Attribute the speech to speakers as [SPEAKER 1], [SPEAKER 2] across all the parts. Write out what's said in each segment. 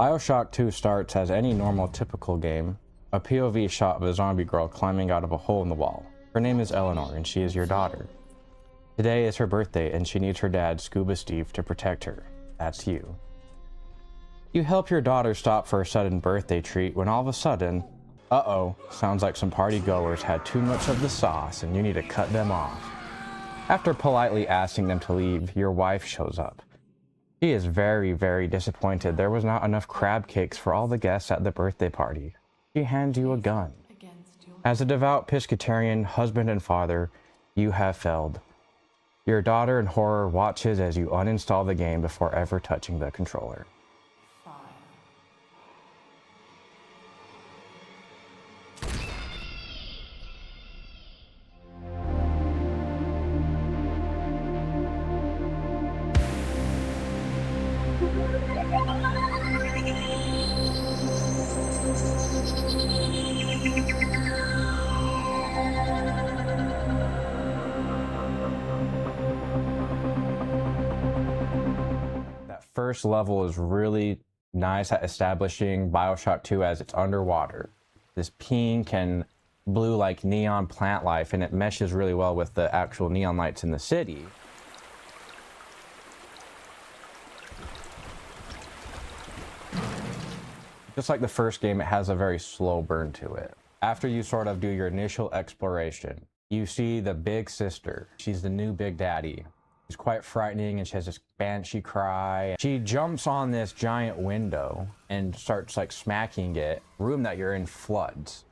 [SPEAKER 1] Bioshock 2 starts as any normal typical game, a POV shot of a zombie girl climbing out of a hole in the wall. Her name is Eleanor and she is your daughter. Today is her birthday and she needs her dad, Scuba Steve, to protect her. That's you. You help your daughter stop for a sudden birthday treat when all of a sudden, uh-oh, sounds like some party goers had too much of the sauce and you need to cut them off. After politely asking them to leave, your wife shows up. She is very, very disappointed there was not enough crab cakes for all the guests at the birthday party. She hands you a gun. As a devout pescatarian husband and father, you have failed. Your daughter in horror watches as you uninstall the game before ever touching the controller. That first level is really nice at establishing Bioshock 2 as it's underwater. This pink and blue like neon plant life, and it meshes really well with the actual neon lights in the city. Just like the first game, it has a very slow burn to it. After you sort of do your initial exploration, you see the big sister. She's the new big daddy. She's quite frightening and she has this banshee cry. She jumps on this giant window and starts like smacking it. Room that you're in floods.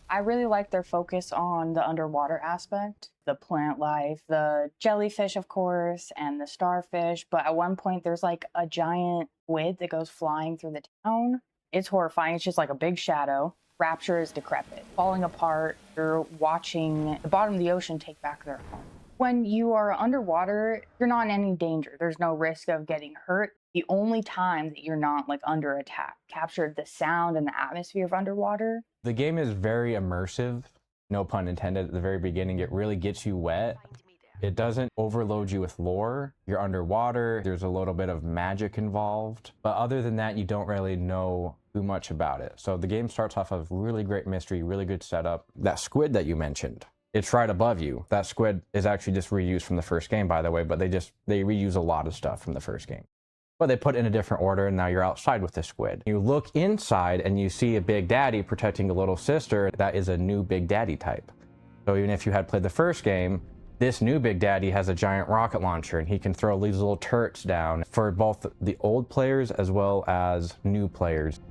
[SPEAKER 2] I really like their focus on the underwater aspect, the plant life, the jellyfish, of course, and the starfish. But at one point, there's like a giant squid that goes flying through the town. It's horrifying. It's just like a big shadow. Rapture is decrepit, falling apart. You're watching the bottom of the ocean take back their home. When you are underwater, you're not in any danger. There's no risk of getting hurt. The only time that you're not like under attack, captured the sound and the atmosphere of underwater.
[SPEAKER 1] The game is very immersive, no pun intended. At the very beginning, it really gets you wet. It doesn't overload you with lore. You're underwater, there's a little bit of magic involved. But other than that, you don't really know too much about it. So the game starts off of really great mystery, really good setup. That squid that you mentioned, it's right above you. That squid is actually just reused from the first game, by the way, but they reuse a lot of stuff from the first game. But they put it in a different order, and now you're outside with the squid. You look inside and you see a big daddy protecting a little sister. That is a new big daddy type. So even if you had played the first game, this new big daddy has a giant rocket launcher and he can throw these little turrets down for both the old players as well as new players.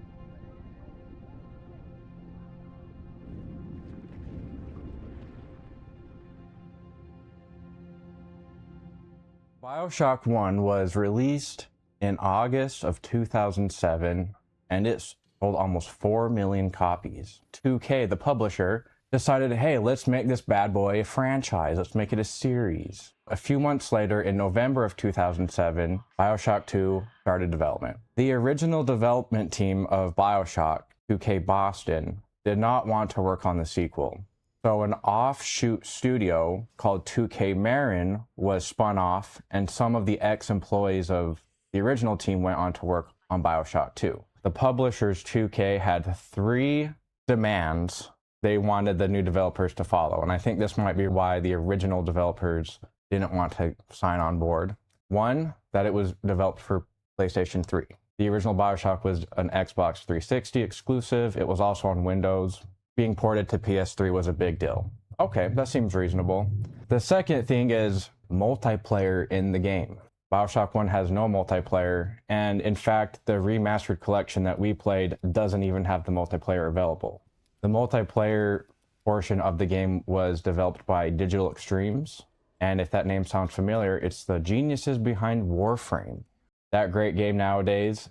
[SPEAKER 1] Bioshock 1 was released in August of 2007, and it sold almost 4 million copies. 2K, the publisher, decided, hey, let's make this bad boy a franchise. Let's make it a series. A few months later, in November of 2007, Bioshock 2 started development. The original development team of Bioshock, 2K Boston, did not want to work on the sequel. So an offshoot studio called 2K Marin was spun off, and some of the ex-employees of the original team went on to work on Bioshock 2. The publishers, 2K, had 3 demands they wanted the new developers to follow, and I think this might be why the original developers didn't want to sign on board. 1, that it was developed for PlayStation 3. The original Bioshock was an Xbox 360 exclusive. It was also on Windows. Being ported to PS3 was a big deal. Okay, that seems reasonable. The second thing is multiplayer in the game. Bioshock 1 has no multiplayer, and in fact, the remastered collection that we played doesn't even have the multiplayer available. The multiplayer portion of the game was developed by Digital Extremes, and if that name sounds familiar, it's the geniuses behind Warframe. That great game nowadays,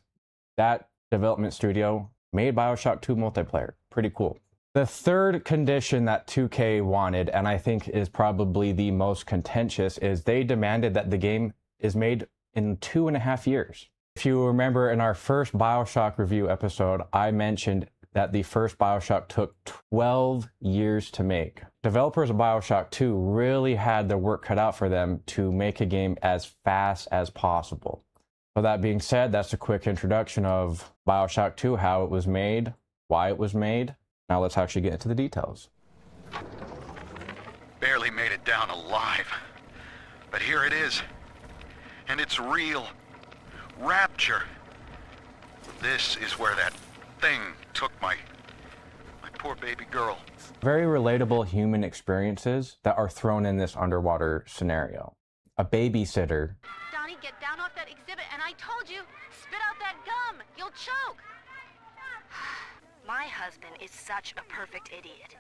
[SPEAKER 1] that development studio made Bioshock 2 multiplayer. Pretty cool. The third condition that 2K wanted, and I think is probably the most contentious, is they demanded that the game is made in 2.5 years. If you remember in our first Bioshock review episode, I mentioned that the first Bioshock took 12 years to make. Developers of Bioshock 2 really had their work cut out for them to make a game as fast as possible. So that being said, that's a quick introduction of Bioshock 2, how it was made, why it was made. Now let's actually get into the details.
[SPEAKER 3] Barely made it down alive. But here it is. And it's real. Rapture. This is where that thing took my poor baby girl.
[SPEAKER 1] Very relatable human experiences that are thrown in this underwater scenario. A babysitter.
[SPEAKER 4] Donnie, get down off that exhibit, and I told you, spit out that gum. You'll choke. My husband is such a perfect idiot.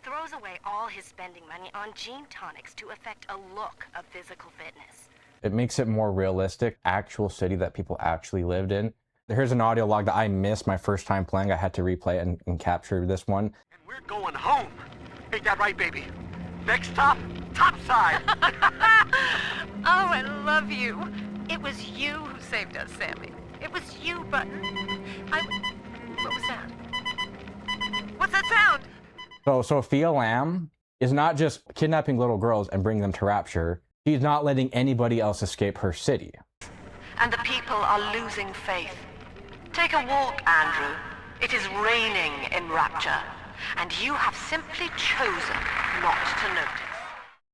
[SPEAKER 4] Throws away all his spending money on gene tonics to affect a look of physical fitness.
[SPEAKER 1] It makes it more realistic, actual city that people actually lived in. Here's an audio log that I missed my first time playing. I had to replay it and capture this one.
[SPEAKER 5] And we're going home. Ain't that right, baby? Next stop, topside.
[SPEAKER 4] Oh, I love you. It was you who saved us, Sammy. It was you, Button. What was that? What's that sound?
[SPEAKER 1] So Sophia Lamb is not just kidnapping little girls and bringing them to Rapture. She's not letting anybody else escape her city.
[SPEAKER 6] And the people are losing faith. Take a walk, Andrew. It is raining in Rapture, and you have simply chosen not to notice.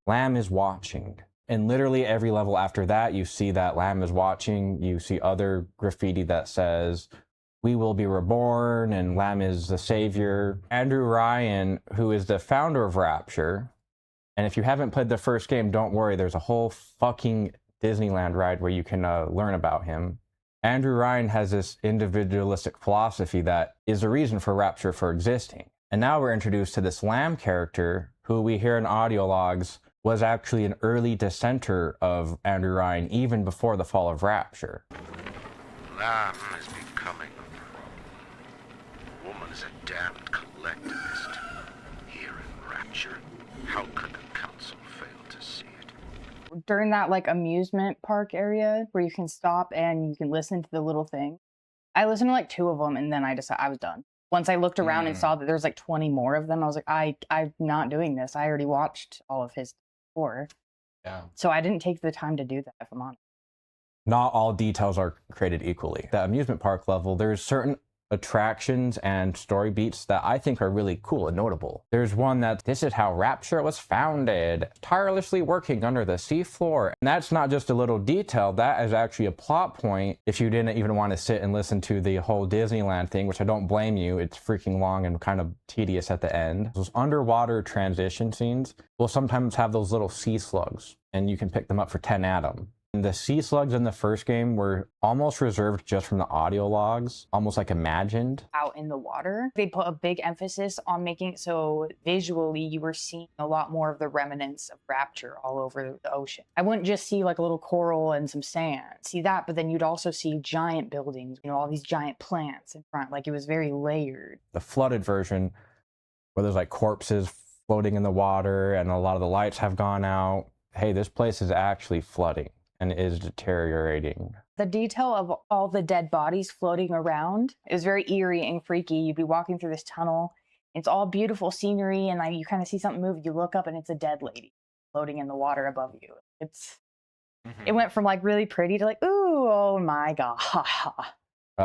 [SPEAKER 1] Lamb is watching. And literally every level after that, you see that Lamb is watching. You see other graffiti that says, "We will be reborn," and Lamb is the savior. Andrew Ryan, who is the founder of Rapture, and if you haven't played the first game, don't worry, there's a whole fucking Disneyland ride where you can learn about him. Andrew Ryan has this individualistic philosophy that is the reason for Rapture for existing. And now we're introduced to this Lamb character, who we hear in audio logs was actually an early dissenter of Andrew Ryan even before the fall of Rapture.
[SPEAKER 3] Lamb is becoming a problem. Woman is a damned collectivist. Here in Rapture, how could the council fail to see it?
[SPEAKER 2] During that like amusement park area where you can stop and you can listen to the little thing, I listened to like 2 of them and then I decided I was done. Once I looked around and saw that there's like 20 more of them, I was like, I'm not doing this. I already watched all of his before.
[SPEAKER 1] Yeah.
[SPEAKER 2] So I didn't take the time to do that, if I'm honest.
[SPEAKER 1] Not all details are created equally. The amusement park level, there's certain attractions and story beats that I think are really cool and notable. There's one that this is how Rapture was founded, tirelessly working under the seafloor. And that's not just a little detail, that is actually a plot point if you didn't even want to sit and listen to the whole Disneyland thing, which I don't blame you. It's freaking long and kind of tedious at the end. Those underwater transition scenes will sometimes have those little sea slugs and you can pick them up for 10 Atom. The sea slugs in the first game were almost reserved just from the audio logs, almost like imagined.
[SPEAKER 2] Out in the water, they put a big emphasis on making it so visually you were seeing a lot more of the remnants of Rapture all over the ocean. I wouldn't just see like a little coral and some sand, see that, but then you'd also see giant buildings, you know, all these giant plants in front. Like it was very layered.
[SPEAKER 1] The flooded version, where there's like corpses floating in the water and a lot of the lights have gone out. Hey, this place is actually flooding and is deteriorating.
[SPEAKER 2] The detail of all the dead bodies floating around is very eerie and freaky. You'd be walking through this tunnel. It's all beautiful scenery, and like you kind of see something move. You look up, and it's a dead lady floating in the water above you. It went from like really pretty to like, ooh, oh my god.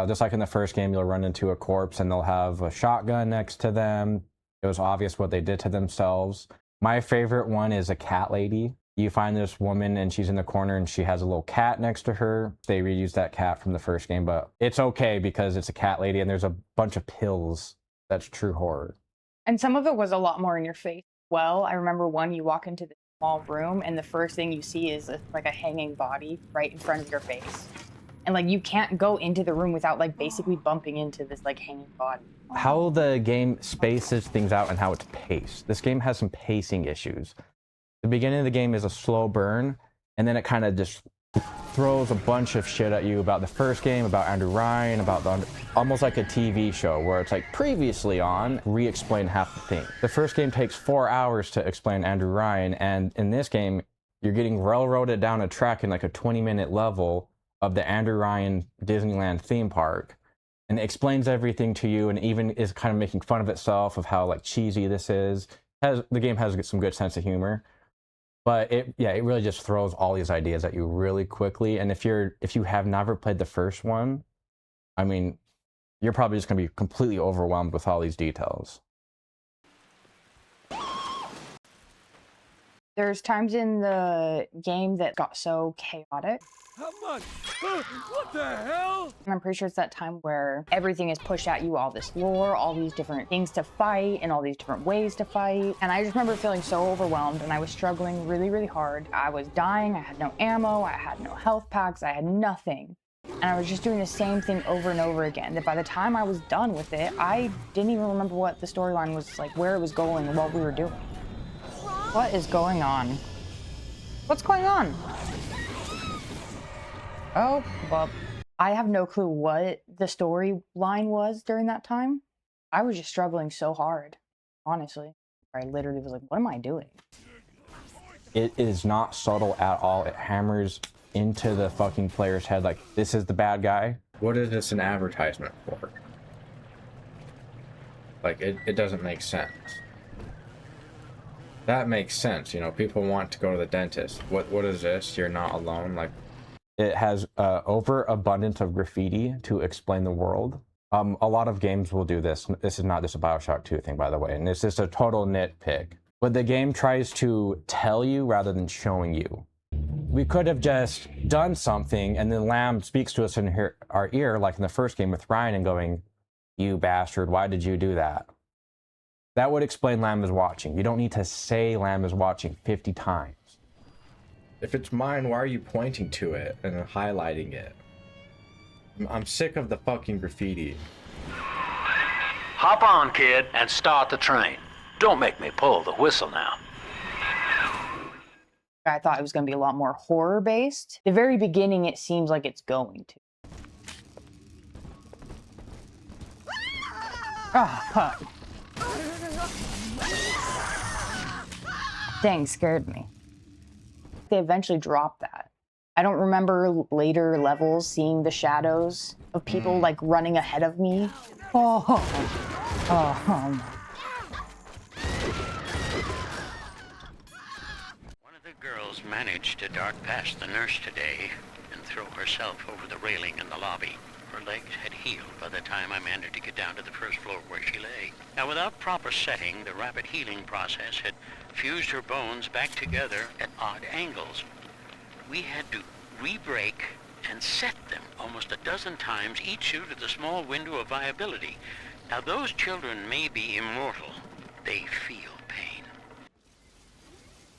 [SPEAKER 1] Just like in the first game, you'll run into a corpse, and they'll have a shotgun next to them. It was obvious what they did to themselves. My favorite one is a cat lady. You find this woman and she's in the corner and she has a little cat next to her. They reused that cat from the first game, but it's okay because it's a cat lady and there's a bunch of pills. That's true horror.
[SPEAKER 2] And some of it was a lot more in your face. Well, I remember one, you walk into the small room and the first thing you see is like a hanging body right in front of your face. And like you can't go into the room without like basically bumping into this like hanging body.
[SPEAKER 1] How the game spaces things out and how it's paced. This game has some pacing issues. The beginning of the game is a slow burn, and then it kind of just throws a bunch of shit at you about the first game, about Andrew Ryan, about almost like a TV show where it's like previously on, re-explain half the thing. The first game takes 4 hours to explain Andrew Ryan, and in this game, you're getting railroaded down a track in like a 20-minute level of the Andrew Ryan Disneyland theme park, and it explains everything to you, and even is kind of making fun of itself of how like cheesy this is. The game has some good sense of humor. But it really just throws all these ideas at you really quickly. And if you have never played the first one, I mean, you're probably just gonna be completely overwhelmed with all these details.
[SPEAKER 2] There's times in the game that got so chaotic.
[SPEAKER 7] How much? What the hell?
[SPEAKER 2] And I'm pretty sure it's that time where everything is pushed at you, all this lore, all these different things to fight, and all these different ways to fight. And I just remember feeling so overwhelmed, and I was struggling really, really hard. I was dying, I had no ammo, I had no health packs, I had nothing. And I was just doing the same thing over and over again. That by the time I was done with it, I didn't even remember what the storyline was like, where it was going, and what we were doing. What is going on? What's going on? Oh, well, I have no clue what the storyline was during that time. I was just struggling so hard, honestly. I literally was like, what am I doing?
[SPEAKER 1] It is not subtle at all. It hammers into the fucking player's head like, this is the bad guy. What is this an advertisement for? Like, it doesn't make sense. That makes sense, you know, people want to go to the dentist. What is this? You're not alone? Like, it has overabundance of graffiti to explain the world. A lot of games will do this. This is not just a Bioshock 2 thing, by the way, and it's just a total nitpick. But the game tries to tell you rather than showing you. We could have just done something, and then Lamb speaks to us in our ear, like in the first game with Ryan, and going, "You bastard, why did you do that?" That would explain Lamb is watching. You don't need to say Lamb is watching 50 times. If it's mine, why are you pointing to it and highlighting it? I'm sick of the fucking graffiti.
[SPEAKER 8] Hop on, kid, and start the train. Don't make me pull the whistle now.
[SPEAKER 2] I thought it was going to be a lot more horror-based. The very beginning, it seems like it's going to. Ah, huh. Dang, scared me. They eventually dropped that. I don't remember later levels seeing the shadows of people like running ahead of me. Oh.
[SPEAKER 9] One of the girls managed to dart past the nurse today and throw herself over the railing in the lobby. Her legs had healed by the time I managed to get down to the first floor where she lay. Now, without proper setting, the rapid healing process had fused her bones back together at odd angles. We had to re-break and set them almost a dozen times, each due to the small window of viability. Now, those children may be immortal. They feel pain.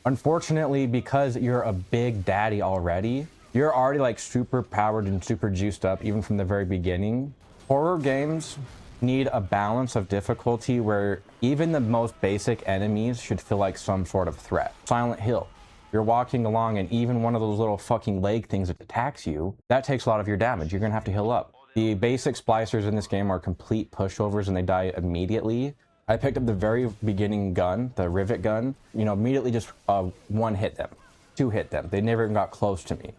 [SPEAKER 1] Unfortunately, because you're a big daddy already, you're already like super powered and super juiced up even from the very beginning. Horror games need a balance of difficulty where even the most basic enemies should feel like some sort of threat. Silent Hill, you're walking along and even one of those little fucking leg things that attacks you, that takes a lot of your damage. You're gonna have to heal up. The basic splicers in this game are complete pushovers and they die immediately. I picked up the very beginning gun, the rivet gun, you know, immediately just one hit them, two hit them. They never even got close to me.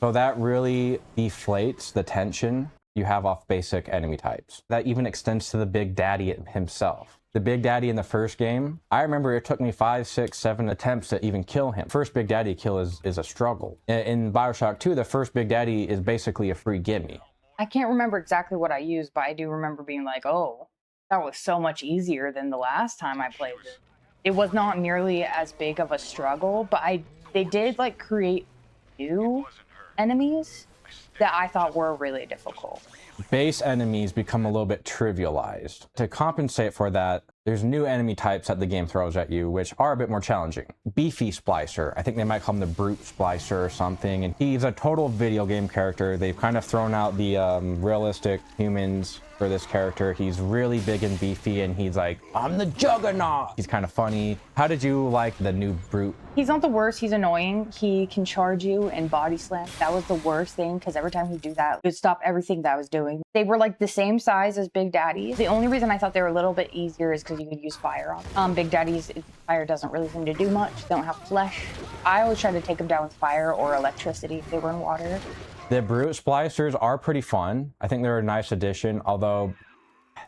[SPEAKER 1] So that really deflates the tension you have off basic enemy types. That even extends to the Big Daddy himself. The Big Daddy in the first game, I remember it took me 5, 6, 7 attempts to even kill him. First Big Daddy kill is a struggle. In Bioshock 2, the first Big Daddy is basically a free gimme.
[SPEAKER 2] I can't remember exactly what I used, but I do remember being like, oh, that was so much easier than the last time I played it. It was not nearly as big of a struggle, but they did like create new enemies that I thought were really difficult.
[SPEAKER 1] Base enemies become a little bit trivialized. To compensate for that, there's new enemy types that the game throws at you, which are a bit more challenging. Beefy Splicer, I think they might call him the Brute Splicer or something, and he's a total video game character. They've kind of thrown out the realistic humans for this character. He's really big and beefy, and he's like, I'm the Juggernaut! He's kind of funny. How did you like the new Brute?
[SPEAKER 2] He's not the worst, he's annoying. He can charge you and body slam. That was the worst thing, because every time he'd do that, it would stop everything that I was doing. They were like the same size as Big Daddy. The only reason I thought they were a little bit easier is because you could use fire on them. Big Daddy's fire doesn't really seem to do much. They don't have flesh. I always try to take them down with fire or electricity if they were in water.
[SPEAKER 1] The Brute Splicers are pretty fun. I think they're a nice addition, although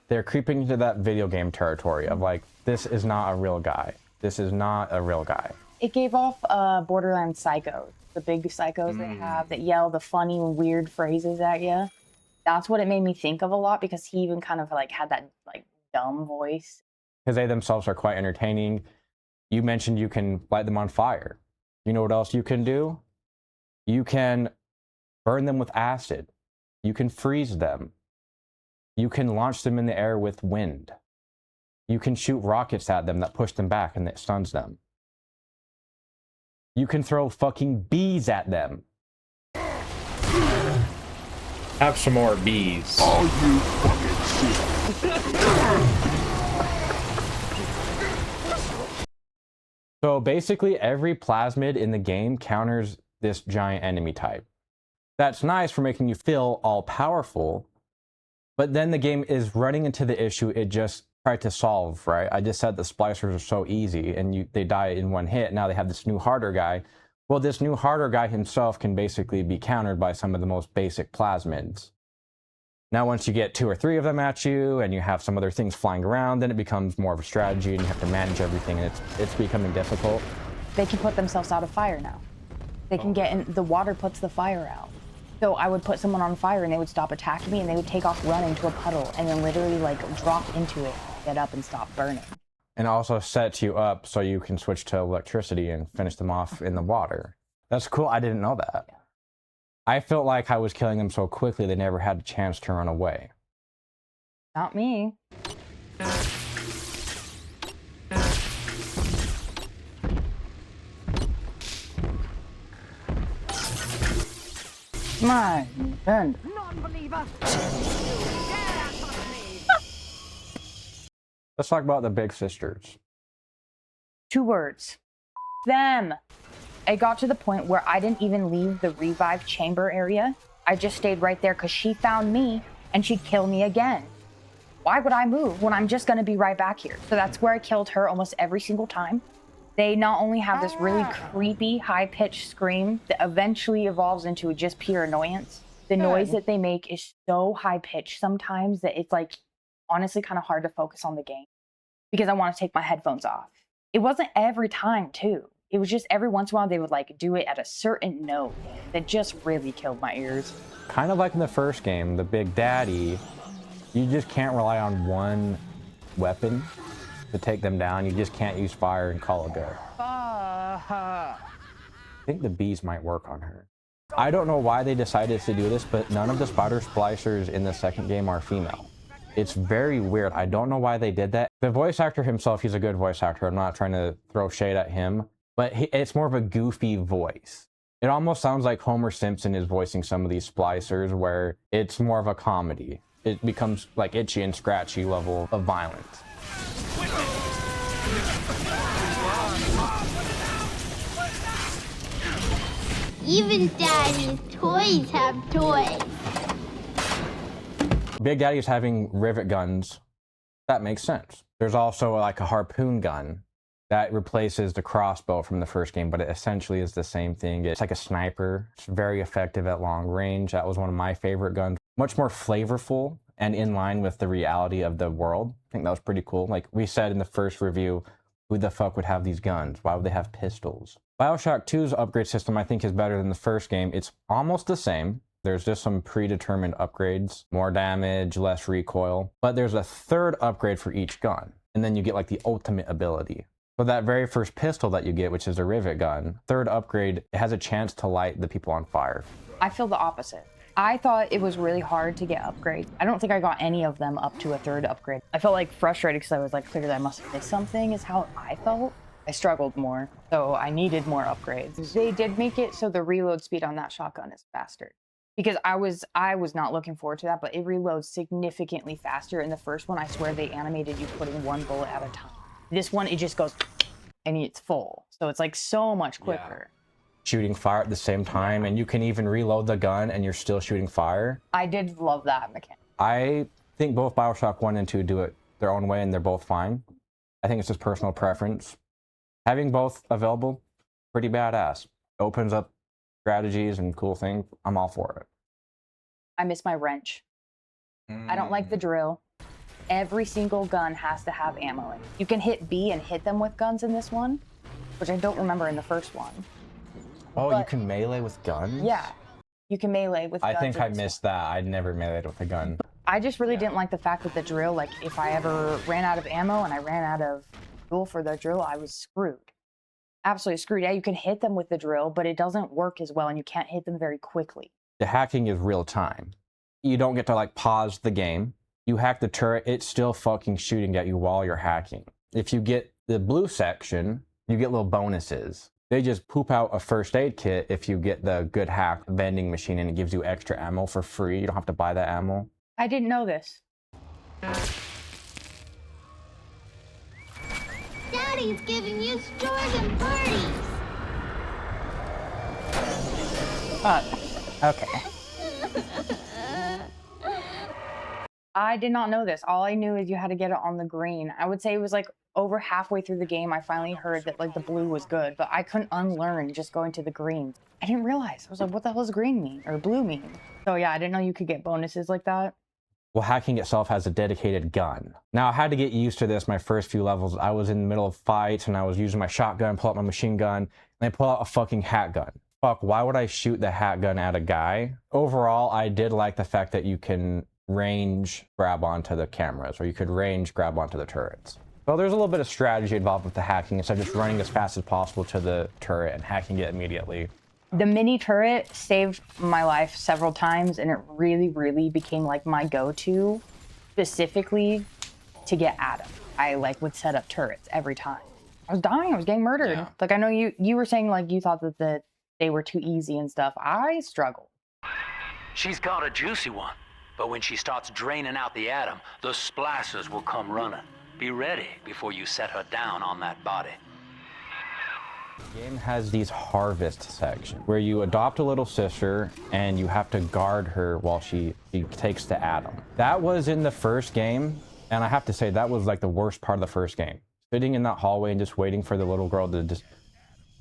[SPEAKER 1] they're creeping into that video game territory of like, this is not a real guy. This is not a real guy.
[SPEAKER 2] It gave off Borderlands psychos, the big psychos they have that yell the funny, weird phrases at you. That's what it made me think of a lot because he even kind of like had that like dumb voice.
[SPEAKER 1] Because they themselves are quite entertaining. You mentioned you can light them on fire. You know what else you can do? You can burn them with acid. You can freeze them. You can launch them in the air with wind. You can shoot rockets at them that push them back and that stuns them. You can throw fucking bees at them.
[SPEAKER 10] Have some more bees.
[SPEAKER 3] Are you fucking
[SPEAKER 1] So basically every plasmid in the game counters this giant enemy type. That's nice for making you feel all powerful, but then the game is running into the issue it just tried to solve, right? I just said the splicers are so easy and they die in one hit. Now they have this new harder guy. Well, this new harder guy himself can basically be countered by some of the most basic plasmids. Now, once you get 2 or 3 of them at you and you have some other things flying around, then it becomes more of a strategy and you have to manage everything and it's becoming difficult.
[SPEAKER 2] They can put themselves out of fire now. They can get in, the water puts the fire out. So I would put someone on fire and they would stop attacking me and they would take off running to a puddle and then literally like drop into it, get up and stop burning.
[SPEAKER 1] And also sets you up so you can switch to electricity and finish them off in the water. That's cool. I didn't know that.
[SPEAKER 2] Yeah.
[SPEAKER 1] I felt like I was killing them so quickly they never had a chance to run away.
[SPEAKER 2] Not me. My friend.
[SPEAKER 6] Non-believer!
[SPEAKER 1] Let's talk about the big sisters.
[SPEAKER 2] 2 words. Them. It got to the point where I didn't even leave the revive chamber area. I just stayed right there because she found me and she'd kill me again. Why would I move when I'm just going to be right back here? So that's where I killed her almost every single time. They not only have this really creepy, high-pitched scream that eventually evolves into just pure annoyance. The noise that they make is so high-pitched sometimes that it's like honestly kind of hard to focus on the game because I want to take my headphones off. It wasn't every time, too. It was just every once in a while they would like do it at a certain note that just really killed my ears.
[SPEAKER 1] Kind of like in the first game, the Big Daddy, you just can't rely on one weapon to take them down. You just can't use fire and call it good. I think the bees might work on her. I don't know why they decided to do this, but none of the spider splicers in the second game are female. It's very weird. I don't know why they did that. The voice actor himself, he's a good voice actor. I'm not trying to throw shade at him, but it's more of a goofy voice. It almost sounds like Homer Simpson is voicing some of these splicers where it's more of a comedy. It becomes like itchy and scratchy level of violence.
[SPEAKER 11] Even Daddy's toys have toys.
[SPEAKER 1] Big Daddy is having rivet guns. That makes sense. There's also like a harpoon gun that replaces the crossbow from the first game, but it essentially is the same thing. It's like a sniper. It's very effective at long range. That was one of my favorite guns. Much more flavorful and in line with the reality of the world. I think that was pretty cool. Like we said in the first review, who the fuck would have these guns? Why would they have pistols? Bioshock 2's upgrade system, I think, is better than the first game. It's almost the same. There's just some predetermined upgrades, more damage, less recoil, but there's a 3rd upgrade for each gun. And then you get like the ultimate ability. So that very first pistol that you get, which is a rivet gun, 3rd upgrade, it has a chance to light the people on fire.
[SPEAKER 2] I feel the opposite. I thought it was really hard to get upgrades. I don't think I got any of them up to a 3rd upgrade. I felt like frustrated because I was like, clearly I must have missed something is how I felt. I struggled more, so I needed more upgrades. They did make it so the reload speed on that shotgun is faster. Because I was not looking forward to that, but it reloads significantly faster. In the first one, I swear they animated you putting 1 bullet at a time. This one, it just goes and it's full. So it's like so much quicker.
[SPEAKER 1] Yeah. Shooting fire at the same time, and you can even reload the gun and you're still shooting fire.
[SPEAKER 2] I did love that mechanic.
[SPEAKER 1] I think both Bioshock 1 and 2 do it their own way and they're both fine. I think it's just personal preference. Having both available, pretty badass. Opens up strategies and cool things. I'm all for it.
[SPEAKER 2] I miss my wrench. I don't like the drill. Every single gun has to have ammo in it. You can hit B and hit them with guns in this one, which I don't remember in the first one.
[SPEAKER 1] Oh, you
[SPEAKER 2] But-
[SPEAKER 1] can melee with guns?
[SPEAKER 2] Yeah, you can melee with guns.
[SPEAKER 1] I think
[SPEAKER 2] in
[SPEAKER 1] I
[SPEAKER 2] this
[SPEAKER 1] missed that. I'd never meleeed with a gun.
[SPEAKER 2] I just really didn't like the fact that the drill, like if I ever ran out of ammo and I ran out of fuel for the drill, I was screwed. Absolutely screwed. Yeah, you can hit them with the drill, but it doesn't work as well and you can't hit them very quickly.
[SPEAKER 1] The hacking is real time. You don't get to like pause the game. You hack the turret, it's still fucking shooting at you while you're hacking. If you get the blue section, you get little bonuses. They just poop out a first aid kit if you get the good hack vending machine and it gives you extra ammo for free. You don't have to buy that ammo.
[SPEAKER 2] I didn't know this.
[SPEAKER 11] Daddy's giving you stores and parties.
[SPEAKER 2] Okay. I did not know this. All I knew is you had to get it on the green. I would say it was like over halfway through the game, I finally heard that like the blue was good, but I couldn't unlearn just going to the green. I didn't realize. I was like, what the hell does green mean or blue mean? So yeah, I didn't know you could get bonuses like that.
[SPEAKER 1] Well, hacking itself has a dedicated gun. Now, I had to get used to this my first few levels. I was in the middle of fights and I was using my shotgun, pull out my machine gun, and I pull out a fucking hat gun. Fuck, why would I shoot the hat gun at a guy? Overall, I did like the fact that you can range grab onto the cameras, or you could range grab onto the turrets. So there's a little bit of strategy involved with the hacking instead of just running as fast as possible to the turret and hacking it immediately.
[SPEAKER 2] The mini turret saved my life several times, and it really, really became like my go-to, specifically to get Adam. I like would set up turrets every time. I was dying. I was getting murdered.
[SPEAKER 1] Yeah.
[SPEAKER 2] Like I know you were saying like you thought that they were too easy and stuff. I struggled.
[SPEAKER 8] She's got a juicy one, but when she starts draining out the atom, the splicers will come running. Be ready before you set her down on that body.
[SPEAKER 1] The game has these harvest sections where you adopt a little sister and you have to guard her while she takes the atom. That was in the first game, and I have to say that was like the worst part of the first game. Sitting in that hallway and just waiting for the little girl to just...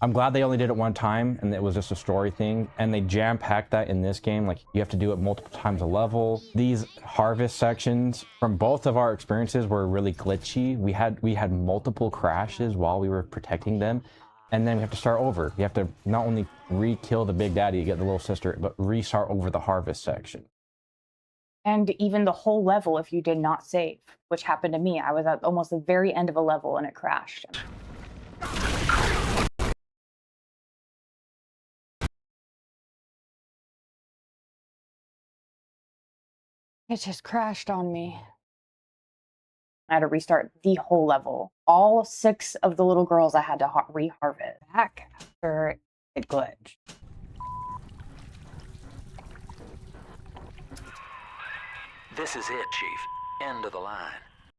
[SPEAKER 1] I'm glad they only did it one time and it was just a story thing, and they jam-packed that in this game. Like, you have to do it multiple times a level. These harvest sections, from both of our experiences, were really glitchy. We had multiple crashes while we were protecting them, and then we have to start over. You have to not only re-kill the big daddy to get the little sister, but restart over the harvest section.
[SPEAKER 2] And even the whole level if you did not save, which happened to me. I was at almost the very end of a level and it crashed. It just crashed on me. I had to restart the whole level. All 6 of the little girls I had to re-harvest back after it glitched.
[SPEAKER 8] This is it, Chief. End of the line.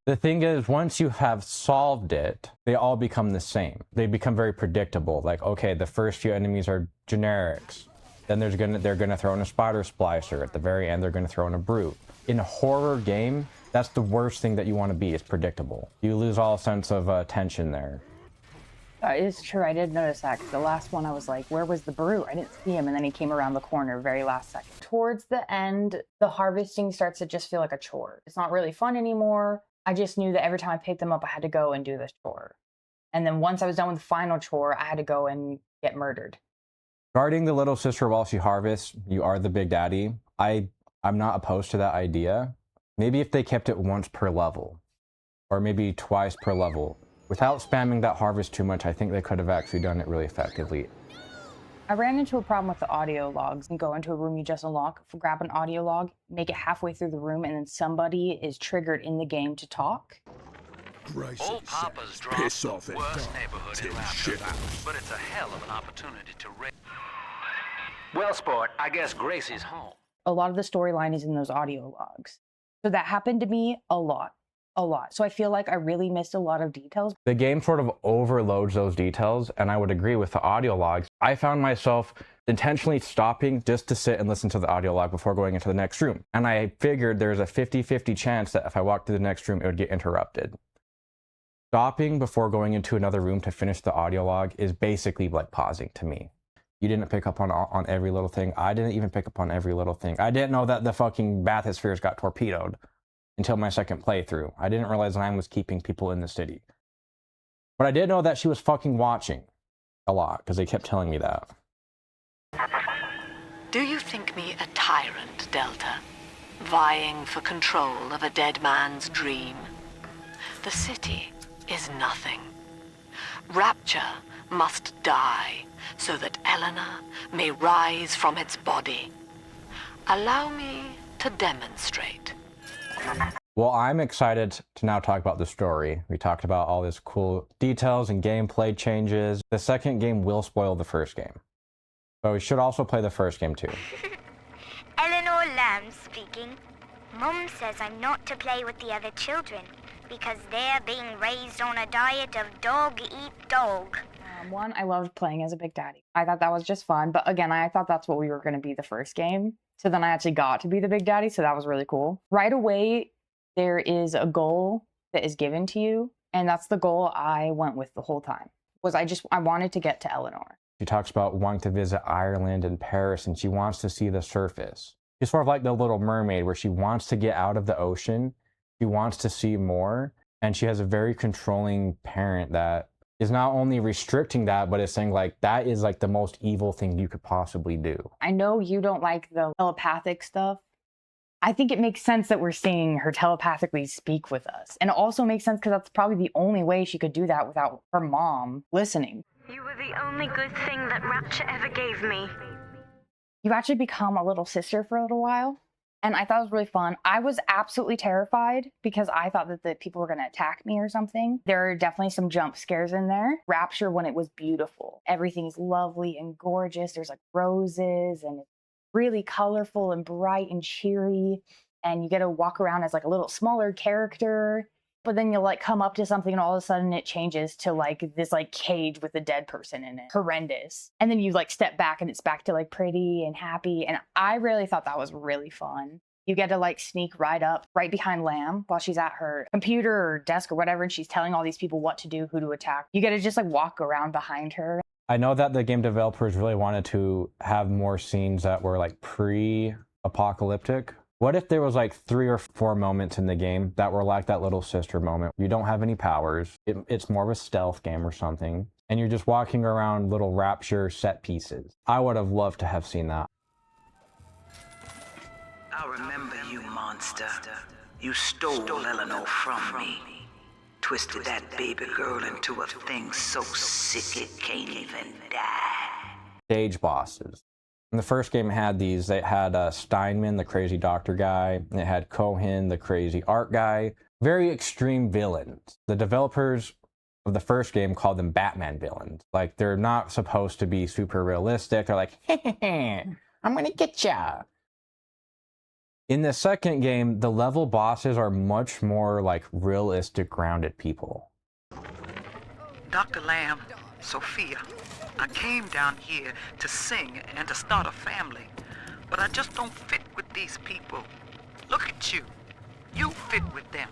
[SPEAKER 1] The thing is, once you have solved it, they all become the same. They become very predictable. Like, okay, the first few enemies are generics. Then they're gonna throw in a spider splicer. At the very end, they're gonna throw in a brute. In a horror game, that's the worst thing that you want to be, is predictable. You lose all sense of tension there.
[SPEAKER 2] It's true, I did notice that, 'cause the last one I was like, where was the brute? I didn't see him, and then he came around the corner very last second. Towards the end, the harvesting starts to just feel like a chore. It's not really fun anymore. I just knew that every time I picked them up, I had to go and do this chore. And then once I was done with the final chore, I had to go and get murdered.
[SPEAKER 1] Guarding the little sister while she harvests, you are the big daddy. I'm not opposed to that idea. Maybe if they kept it once per level, or maybe twice per level. Without spamming that harvest too much, I think they could have actually done it really effectively.
[SPEAKER 2] I ran into a problem with the audio logs. You go into a room you just unlock, grab an audio log, make it halfway through the room, and then somebody is triggered in the game to talk.
[SPEAKER 9] Old Papa's drawn the worst neighborhood in Rapture, but it's a hell of an opportunity to raise.
[SPEAKER 8] Well, sport, I guess Gracie's home.
[SPEAKER 2] A lot of the storyline is in those audio logs. So that happened to me a lot. So I feel like I really missed a lot of details.
[SPEAKER 1] The game sort of overloads those details, and I would agree with the audio logs. I found myself intentionally stopping just to sit and listen to the audio log before going into the next room. And I figured there's a 50-50 chance that if I walked to the next room, it would get interrupted. Stopping before going into another room to finish the audio log is basically like pausing to me. You didn't pick up on every little thing. I didn't even pick up on every little thing. I didn't know that the fucking bathyspheres got torpedoed until my second playthrough. I didn't realize Lamb was keeping people in the city. But I did know that she was fucking watching. a lot because they kept telling me that.
[SPEAKER 6] Do you think me a tyrant, Delta? Vying for control of a dead man's dream? The city is nothing. Rapture must die so that Eleanor may rise from its body. Allow me to demonstrate.
[SPEAKER 1] Well, I'm excited to now talk about the story. We talked about all these cool details and gameplay changes. The second game will spoil the first game. But we should also play the first game too.
[SPEAKER 11] Eleanor Lamb speaking. Mum says I'm not to play with the other children because they're being raised on a diet of dog eat dog.
[SPEAKER 2] One, I loved playing as a Big Daddy. I thought that was just fun. But again, I thought that's what we were going to be the first game. So then I actually got to be the Big Daddy. So that was really cool. Right away, there is a goal that is given to you. And that's the goal I went with the whole time. I wanted to get to Eleanor.
[SPEAKER 1] She talks about wanting to visit Ireland and Paris, and she wants to see the surface. She's sort of like the Little Mermaid, where she wants to get out of the ocean. She wants to see more. And she has a very controlling parent that is not only restricting that, but is saying like, that is like the most evil thing you could possibly do.
[SPEAKER 2] I know you don't like the telepathic stuff. I think it makes sense that we're seeing her telepathically speak with us. And it also makes sense because that's probably the only way she could do that without her mom listening.
[SPEAKER 12] You were the only good thing that Rapture ever gave me.
[SPEAKER 2] You've actually become a little sister for a little while. And I thought it was really fun. I was absolutely terrified because I thought that the people were going to attack me or something. There are definitely some jump scares in there. Rapture when it was beautiful. Everything's lovely and gorgeous. There's like roses and it's really colorful and bright and cheery. And you get to walk around as like a little smaller character. But then you'll like come up to something and all of a sudden it changes to like this like cage with a dead person in it. Horrendous. And then you like step back and it's back to like pretty and happy. And I really thought that was really fun. You get to like sneak right up right behind Lamb while she's at her computer or desk or whatever. And she's telling all these people what to do, who to attack. You get to just like walk around behind her.
[SPEAKER 1] I know that the game developers really wanted to have more scenes that were like pre-apocalyptic. What if there was like 3 or 4 moments in the game that were like that little sister moment? You don't have any powers. It's more of a stealth game or something. And you're just walking around little Rapture set pieces. I would have loved to have seen that.
[SPEAKER 13] I remember you, monster. You stole Eleanor from me. Twisted that baby girl into a thing so sick it can't even die.
[SPEAKER 1] Stage bosses. In the first game had these. They had Steinman, the crazy doctor guy, and it had Cohen, the crazy art guy. Very extreme villains. The developers of the first game called them Batman villains. Like, they're not supposed to be super realistic. They're like, I'm gonna get ya. In the second game, the level bosses are much more like realistic, grounded people.
[SPEAKER 5] Dr. Lamb, Sophia, I came down here to sing and to start a family, but I just don't fit with these people. Look at you. You fit with them.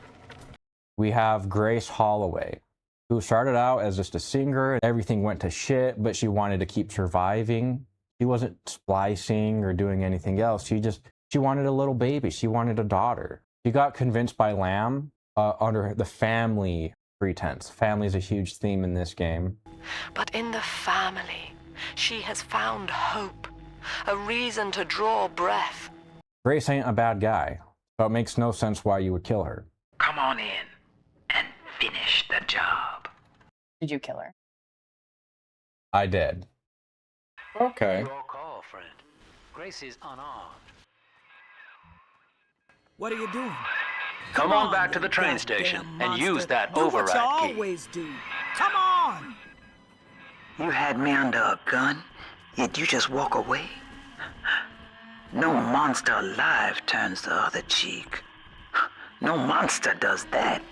[SPEAKER 1] We have Grace Holloway, who started out as just a singer. Everything went to shit, but she wanted to keep surviving. She wasn't splicing or doing anything else. She wanted a little baby. She wanted a daughter. She got convinced by Lamb under the family pretense. Family is a huge theme in this game.
[SPEAKER 6] But in the family, she has found hope, a reason to draw breath.
[SPEAKER 1] Grace ain't a bad guy, so it makes no sense why you would kill her.
[SPEAKER 13] Come on in and finish the job.
[SPEAKER 2] Did you kill her?
[SPEAKER 1] I did.
[SPEAKER 10] Okay.
[SPEAKER 8] Your call, friend. Grace is unarmed.
[SPEAKER 7] What are you doing?
[SPEAKER 8] Come on back to the train station and use that override key.
[SPEAKER 7] Do what you always do. Come on!
[SPEAKER 13] You had me under a gun, yet you just walk away? No monster alive turns the other cheek. No monster does that.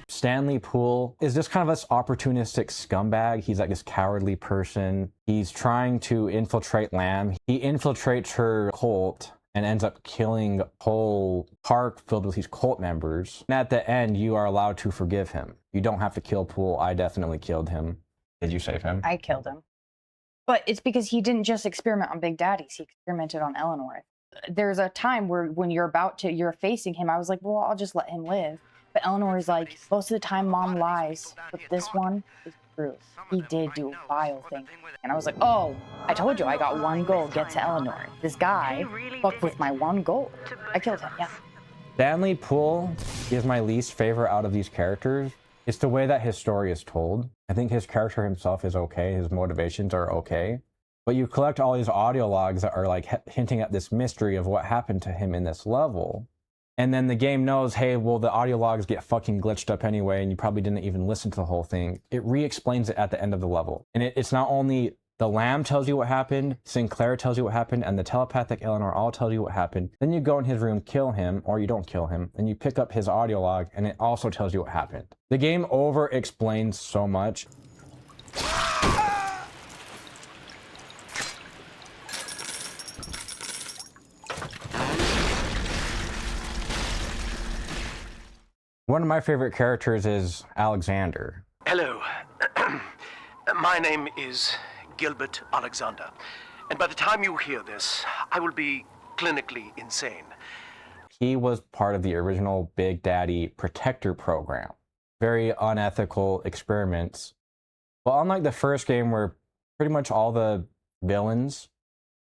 [SPEAKER 1] Stanley Poole is just kind of this opportunistic scumbag. He's like this cowardly person. He's trying to infiltrate Lamb. He infiltrates her cult and ends up killing a whole park filled with these cult members. And at the end, you are allowed to forgive him. You don't have to kill Poole. I definitely killed him. Did you save him?
[SPEAKER 2] I killed him. But it's because he didn't just experiment on Big Daddies. He experimented on Eleanor. There's a time where when you're facing him, I was like, well, I'll just let him live. But Eleanor's like, most of the time mom lies. But this one is truth. He did do a vile thing. And I was like, oh, I told you I got one goal, get to Eleanor. This guy fucked with my one goal. I killed him, yeah.
[SPEAKER 1] Stanley Poole is my least favorite out of these characters. It's the way that his story is told. I think his character himself is okay. His motivations are okay. But you collect all these audio logs that are like hinting at this mystery of what happened to him in this level. And then the game knows, hey, well, the audio logs get fucking glitched up anyway, and you probably didn't even listen to the whole thing. It re-explains it at the end of the level. And it's not only the Lamb tells you what happened, Sinclair tells you what happened, and the telepathic Eleanor all tell you what happened. Then you go in his room, kill him, or you don't kill him, and you pick up his audio log, and it also tells you what happened. The game over-explains so much. One of my favorite characters is Alexander.
[SPEAKER 14] Hello. My name is Gilbert Alexander. And by the time you hear this, I will be clinically insane.
[SPEAKER 1] He was part of the original Big Daddy Protector program. Very unethical experiments. Well, unlike the first game where pretty much all the villains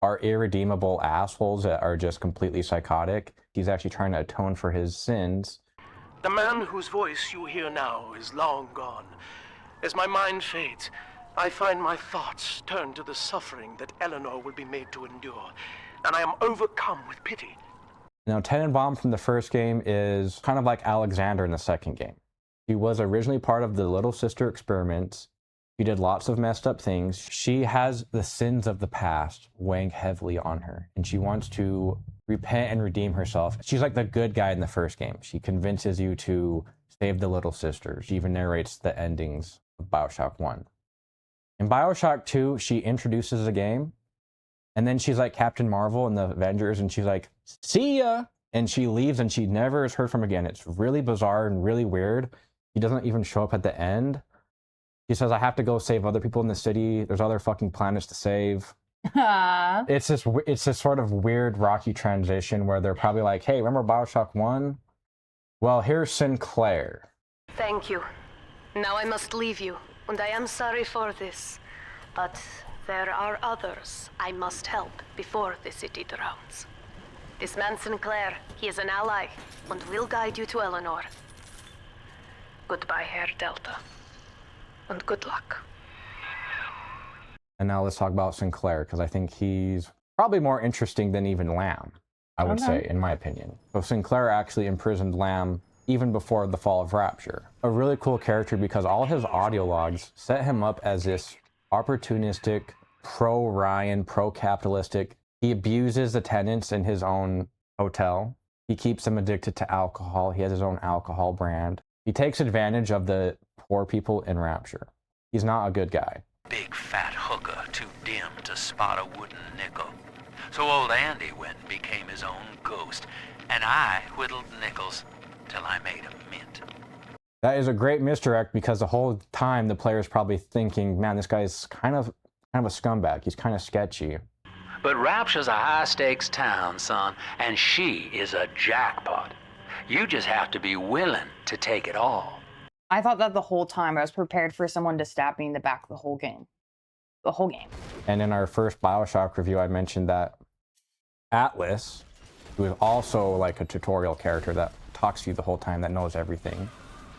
[SPEAKER 1] are irredeemable assholes that are just completely psychotic, he's actually trying to atone for his sins.
[SPEAKER 14] The man whose voice you hear now is long gone. As my mind fades, I find my thoughts turn to the suffering that Eleanor will be made to endure, and I am overcome with pity.
[SPEAKER 1] Now, Tenenbaum from the first game is kind of like Alexander in the second game. She was originally part of the Little Sister experiments. She did lots of messed up things. She has the sins of the past weighing heavily on her, and she wants to repent and redeem herself. She's like the good guy in the first game. She convinces you to save the Little Sister. She even narrates the endings of Bioshock 1. In Bioshock 2, she introduces a game, and then she's like Captain Marvel in the Avengers, and she's like, see ya! And she leaves, and she never is heard from again. It's really bizarre and really weird. She doesn't even show up at the end. She says, I have to go save other people in the city. There's other fucking planets to save. It's this sort of weird rocky transition where they're probably like, hey, remember Bioshock 1? Well, here's Sinclair.
[SPEAKER 6] Thank you. Now I must leave you, and I am sorry for this. But there are others I must help before the city drowns. This man Sinclair, he is an ally, and will guide you to Eleanor. Goodbye, Herr Delta. And good luck. And
[SPEAKER 1] now let's talk about Sinclair, because I think he's probably more interesting than even Lamb, I would say, in my opinion. So Sinclair actually imprisoned Lamb even before the fall of Rapture. A really cool character because all his audio logs set him up as this opportunistic, pro-Ryan, pro-capitalistic. He abuses the tenants in his own hotel. He keeps them addicted to alcohol. He has his own alcohol brand. He takes advantage of the poor people in Rapture. He's not a good guy.
[SPEAKER 8] Big fat hooker, too dim to spot a wooden nickel. So old Andy went and became his own ghost, and I whittled nickels till I made a mint.
[SPEAKER 1] That is a great misdirect because the whole time the player's probably thinking, man, this guy's kind of a scumbag. He's kind of sketchy.
[SPEAKER 8] But Rapture's a high-stakes town, son, and she is a jackpot. You just have to be willing to take it all.
[SPEAKER 2] I thought that the whole time. I was prepared for someone to stab me in the back the whole game. The whole game.
[SPEAKER 1] And in our first Bioshock review, I mentioned that Atlas, who is also like a tutorial character that talks to you the whole time, that knows everything.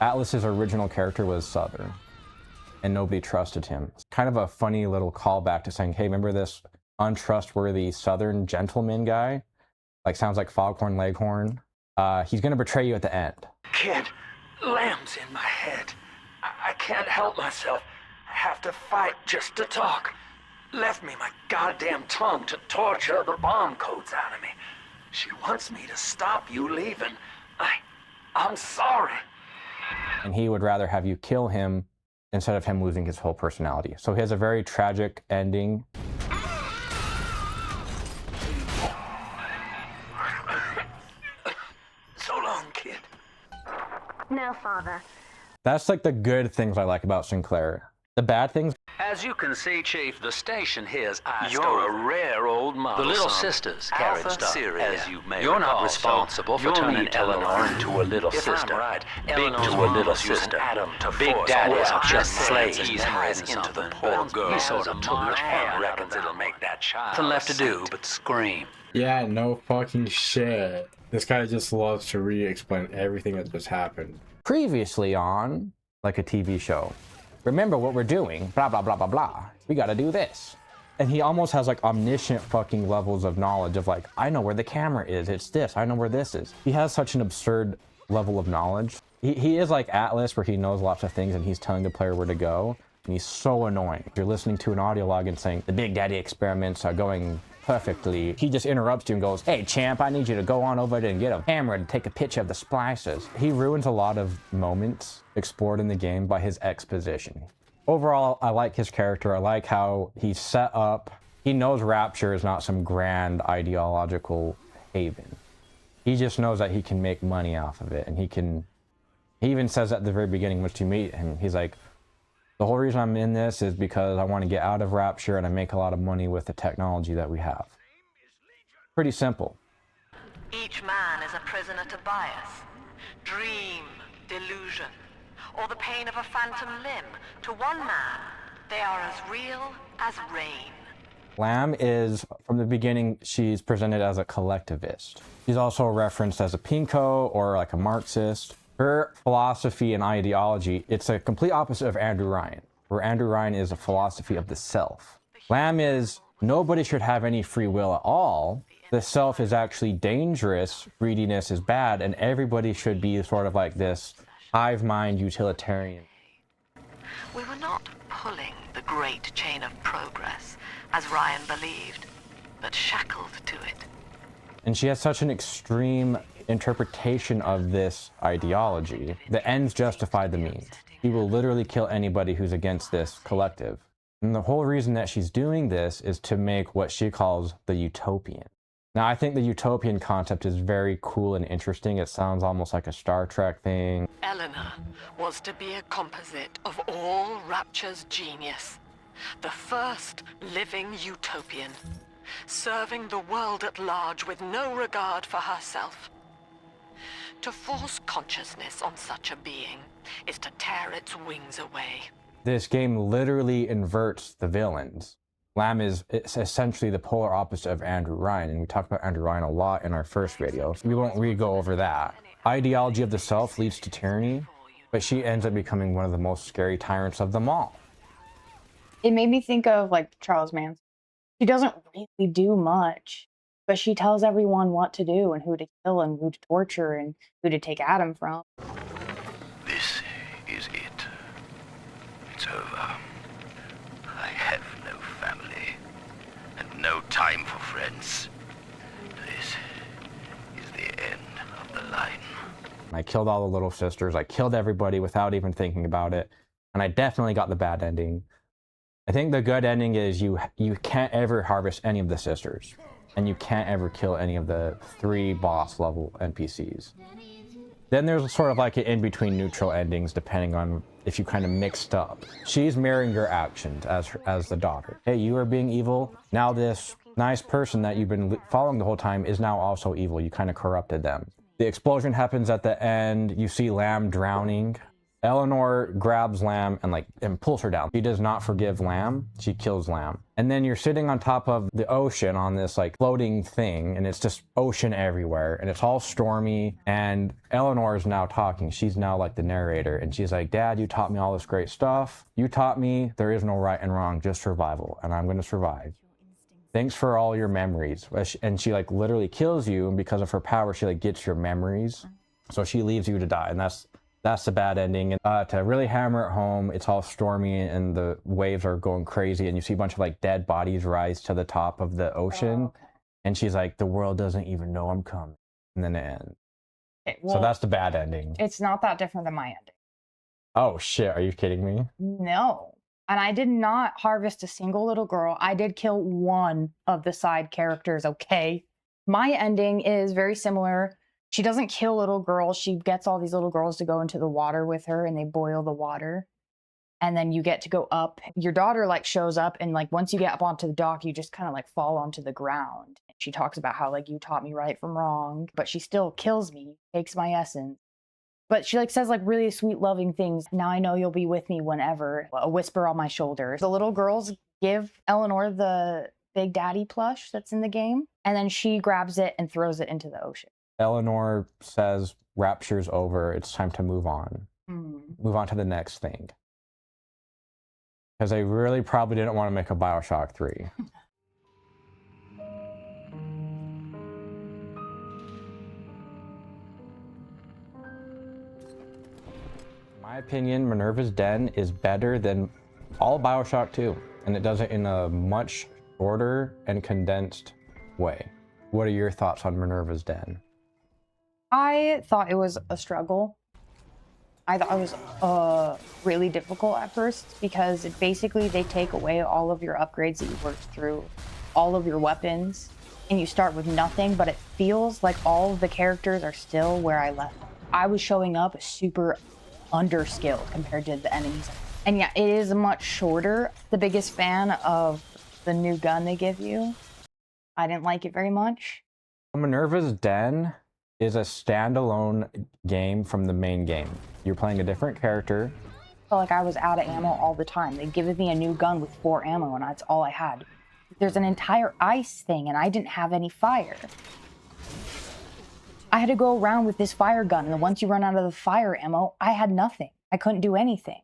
[SPEAKER 1] Atlas's original character was Southern, and nobody trusted him. It's kind of a funny little callback to saying, hey, remember this untrustworthy Southern gentleman guy? Like, sounds like Foghorn Leghorn. He's going to betray you at the end.
[SPEAKER 14] Kid, Lamb's in my head. I can't help myself. I have to fight just to talk. Left me my goddamn tongue to torture the bomb codes out of me. She wants me to stop you leaving. I'm sorry.
[SPEAKER 1] And he would rather have you kill him instead of him losing his whole personality. So he has a very tragic ending.
[SPEAKER 14] So long, kid.
[SPEAKER 12] No, Father.
[SPEAKER 1] That's like the good things I like about Sinclair. The bad things,
[SPEAKER 8] As you can see, Chief, the station here's iced
[SPEAKER 14] You're
[SPEAKER 8] over.
[SPEAKER 14] a rare old model,
[SPEAKER 8] The little
[SPEAKER 14] son.
[SPEAKER 8] sisters carried
[SPEAKER 14] Alpha
[SPEAKER 8] stuff,
[SPEAKER 14] Syria.
[SPEAKER 8] as you may
[SPEAKER 14] You're
[SPEAKER 8] recall,
[SPEAKER 14] not responsible
[SPEAKER 8] so
[SPEAKER 14] for
[SPEAKER 8] you'll
[SPEAKER 14] turning
[SPEAKER 8] need to
[SPEAKER 14] Eleanor
[SPEAKER 8] learn.
[SPEAKER 14] into a little
[SPEAKER 8] If
[SPEAKER 14] sister.
[SPEAKER 8] I'm right,
[SPEAKER 14] Big
[SPEAKER 8] Eleanor's
[SPEAKER 14] to a
[SPEAKER 8] mom
[SPEAKER 14] little
[SPEAKER 8] was using
[SPEAKER 14] sister.
[SPEAKER 8] Adam to
[SPEAKER 14] Big
[SPEAKER 8] force
[SPEAKER 14] Daddy's
[SPEAKER 8] Eleanor
[SPEAKER 14] just
[SPEAKER 8] to
[SPEAKER 14] slaves.
[SPEAKER 8] he's
[SPEAKER 14] He's
[SPEAKER 8] hiding
[SPEAKER 14] into the
[SPEAKER 8] something.
[SPEAKER 14] poor
[SPEAKER 8] Poor girl
[SPEAKER 14] girls
[SPEAKER 8] sort
[SPEAKER 14] a
[SPEAKER 8] of took much
[SPEAKER 14] man
[SPEAKER 8] fun
[SPEAKER 14] reckons
[SPEAKER 8] out of
[SPEAKER 14] it'll
[SPEAKER 8] that
[SPEAKER 14] make that child
[SPEAKER 8] Nothing left
[SPEAKER 14] a
[SPEAKER 8] to do
[SPEAKER 14] saint.
[SPEAKER 8] but scream.
[SPEAKER 10] Yeah, no fucking shit. This guy just loves to re-explain everything that just happened.
[SPEAKER 1] Previously on, like a TV show. Remember what we're doing, blah, blah, blah, blah, blah. We gotta do this. And he almost has like omniscient fucking levels of knowledge of like, I know where the camera is, it's this, I know where this is. He has such an absurd level of knowledge. He is like Atlas, where he knows lots of things and he's telling the player where to go. And he's so annoying. You're listening to an audio log and saying, the Big Daddy experiments are going perfectly. He just interrupts you and goes, hey champ, I need you to go on over there and get a camera and take a picture of the splices. He ruins a lot of moments explored in the game by his exposition. Overall, I like his character. I like how he's set up. He knows Rapture is not some grand ideological haven. He just knows that he can make money off of it. And he even says at the very beginning, once you meet him, he's like, the whole reason I'm in this is because I want to get out of Rapture and I make a lot of money with the technology that we have. Pretty simple.
[SPEAKER 6] Each man is a prisoner to bias, dream, delusion, or the pain of a phantom limb. To one man, they are as real as rain.
[SPEAKER 1] Lamb is, from the beginning, she's presented as a collectivist. She's also referenced as a pinko or like a Marxist. Her philosophy and ideology, it's a complete opposite of Andrew Ryan, where Andrew Ryan is a philosophy of the self. Lamb is, nobody should have any free will at all. The self is actually dangerous, greediness is bad, and everybody should be sort of like this hive mind utilitarian.
[SPEAKER 6] We were not pulling the great chain of progress, as Ryan believed, but shackled to it.
[SPEAKER 1] And she has such an extreme interpretation of this ideology. The ends justify the means. She will literally kill anybody who's against this collective. And the whole reason that she's doing this is to make what she calls the utopian. Now, I think the utopian concept is very cool and interesting. It sounds almost like a Star Trek thing.
[SPEAKER 6] Eleanor was to be a composite of all Rapture's genius. The first living utopian, serving the world at large with no regard for herself. To force consciousness on such a being is to tear its wings away.
[SPEAKER 1] This game literally inverts the villains. Lamb is essentially the polar opposite of Andrew Ryan, and we talked about Andrew Ryan a lot in our first video. We won't re-go over that. Ideology of the self leads to tyranny, but she ends up becoming one of the most scary tyrants of them all.
[SPEAKER 2] It made me think of like Charles Manson. She doesn't really do much, but she tells everyone what to do and who to kill and who to torture and who to take Adam from.
[SPEAKER 3] This is it. It's over. I have no family and no time for friends. This is the end of the line.
[SPEAKER 1] I killed all the little sisters. I killed everybody without even thinking about it. And I definitely got the bad ending. I think the good ending is you can't ever harvest any of the sisters. And you can't ever kill any of the 3 boss level NPCs. Then there's sort of like an in-between neutral endings depending on if you kind of mixed up. She's mirroring your actions as the daughter. Hey, you are being evil. Now this nice person that you've been following the whole time is now also evil. You kind of corrupted them. The explosion happens at the end. You see Lamb drowning. Eleanor grabs Lamb and pulls her down. She does not forgive Lamb. She kills Lamb. And then you're sitting on top of the ocean on this like floating thing, and it's just ocean everywhere, and it's all stormy. And Eleanor is now talking. She's now like the narrator, and she's like, Dad, you taught me all this great stuff. You taught me there is no right and wrong, just survival, and I'm going to survive. Thanks for all your memories. And she like literally kills you, and because of her power, she like gets your memories. So she leaves you to die, and that's the bad ending. And to really hammer it home, it's all stormy and the waves are going crazy, and you see a bunch of like dead bodies rise to the top of the ocean. Oh, okay. And she's like, the world doesn't even know I'm coming. And then it ends. Okay, well, so that's the bad ending.
[SPEAKER 2] It's not that different than my ending.
[SPEAKER 1] Oh shit, are you kidding me?
[SPEAKER 2] No. And I did not harvest a single little girl. I did kill one of the side characters, okay? My ending is very similar. She doesn't kill little girls. She gets all these little girls to go into the water with her, and they boil the water. And then you get to go up. Your daughter like shows up, and like once you get up onto the dock, you just kind of like fall onto the ground. She talks about how like you taught me right from wrong, but she still kills me, takes my essence. But she like says like really sweet, loving things. Now I know you'll be with me whenever. A whisper on my shoulder. The little girls give Eleanor the Big Daddy plush that's in the game, and then she grabs it and throws it into the ocean.
[SPEAKER 1] Eleanor says, "Rapture's over. It's time to move on. Move on to the next thing." Because they really probably didn't want to make a Bioshock 3. In my opinion, Minerva's Den is better than all Bioshock 2, and it does it in a much shorter and condensed way. What are your thoughts on Minerva's Den?
[SPEAKER 2] I thought it was a struggle. I thought it was really difficult at first because basically they take away all of your upgrades that you worked through, all of your weapons, and you start with nothing, but it feels like all of the characters are still where I left them. I was showing up super underskilled compared to the enemies. And yeah, it is much shorter. The biggest fan of the new gun they give you. I didn't like it very much.
[SPEAKER 1] Minerva's Den is a standalone game from the main game. You're playing a different character.
[SPEAKER 2] I felt like I was out of ammo all the time. They give me a new gun with 4 ammo and that's all I had. There's an entire ice thing and I didn't have any fire. I had to go around with this fire gun, and then once you run out of the fire ammo, I had nothing. I couldn't do anything.